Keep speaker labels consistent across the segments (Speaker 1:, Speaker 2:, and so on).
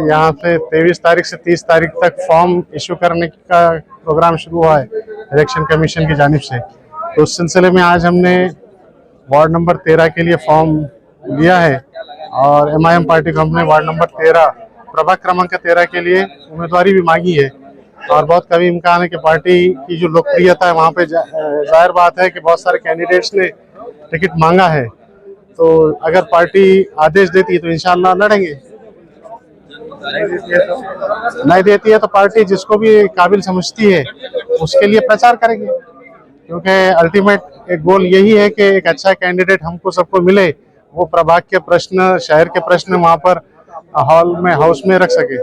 Speaker 1: यहाँ पे 23 तारीख से 30 तारीख तक फॉर्म इशू करने का प्रोग्राम शुरू हुआ है इलेक्शन कमीशन की जानिब से। तो उस सिलसिले में आज हमने वार्ड नंबर 13 के लिए फॉर्म लिया है और MIM पार्टी को हमने वार्ड नंबर 13 प्रभाग क्रमांक 13 के लिए उम्मीदवारी भी मांगी है। और बहुत कभी इम्कान है कि पार्टी की जो लोकप्रियता है वहाँ पे जाहिर बात है कि बहुत सारे कैंडिडेट्स ने टिकट मांगा है। तो अगर पार्टी आदेश देती है तो इंशाल्लाह लड़ेंगे, नहीं देती है तो पार्टी जिसको भी काबिल समझती है उसके लिए प्रचार करेंगे, क्योंकि अल्टीमेट एक गोल यही है कि एक अच्छा कैंडिडेट हमको सबको मिले, वो प्रभाग के प्रश्न, शहर के प्रश्न वहाँ पर हाउस में रख सके।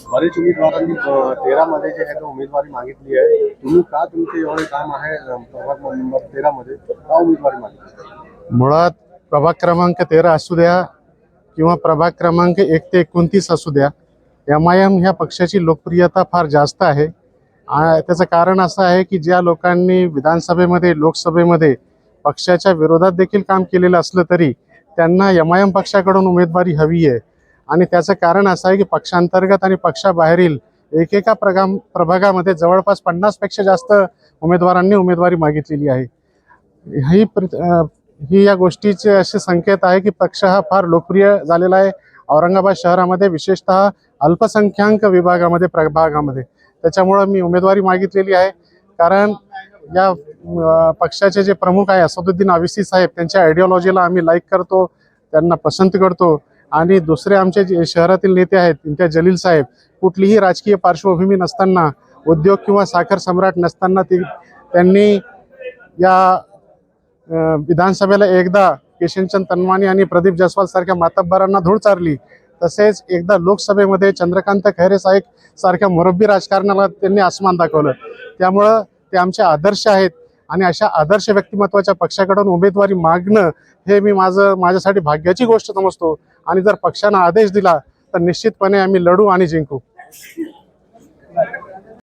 Speaker 2: बरेच उमेदवारांनी 13 मध्ये जे आहे उमेदवारी मागितली आहे, तुम्ही का तुमचे एवढे काम आहे प्रभाग नंबर 13 मध्ये का उमेदवारी मागितली?
Speaker 1: मुळात प्रभाग क्रमांक 13 असू द्या किंवा प्रभाग क्रमांक 1 ते 29 असू द्या, MIM ह्या पक्षाची लोकप्रियता फार जास्त आहे। त्याचं कारण असं आहे की ज्या लोकांनी विधानसभेमध्ये, लोकसभेमध्ये पक्षाच्या विरोधात देखील काम केलेलं असलं तरी त्यांना MIM पक्षाकडून उमेदवारी हवी आहे। आणि त्याचं कारण असं आहे की पक्षांतर्गत आणि पक्षाबाहेरील एकेका प्रभागामध्ये जवळपास 50 पेक्षा जास्त उमेदवारांनी उमेदवारी मागितलेली आहे। ही या गोष्टीचे असे संकेत आहे की पक्ष हा फार लोकप्रिय झालेला आहे औरंगाबाद शहरामध्ये, विशेषतः अल्पसंख्याक विभागामध्ये, प्रभागामध्ये। त्याच्यामुळे मी उमेदवारी मागितलेली आहे। कारण या पक्षाचे जे प्रमुख आहे असदुद्दीन ओवैसी साहेब, त्यांच्या आयडियोलॉजीला आम्ही लाईक करतो, त्यांना पसंत करतो। आणि दुसरे आमचे जे शहरातील नेते आहेत इम्तियाज जलील साहेब, कुठलीही राजकीय पार्श्वभूमी नसताना, उद्योग किंवा साखर सम्राट नसताना त्यांनी या विधानसभेला एकदा किशनचंद तनवानी आणि प्रदीप जयस्वाल सारख्या मातब्बरांना धूळ चारली, तसेच एकदा लोकसभेमध्ये चंद्रकांत खैरे साहेब सारख्या मुरब्बी राजकारणाला त्यांनी आसमान दाखवलं। त्यामुळे ते आमचे आदर्श आहेत आणि अशा आदर्श व्यक्तिमत्वाच्या पक्षाकडून उमेदवारी मागणं हे मी माझ्यासाठी भाग्याची गोष्ट समजतो। आणि जर पक्षाने आदेश दिला तर निश्चितपणे आम्ही लढू आणि जिंकू।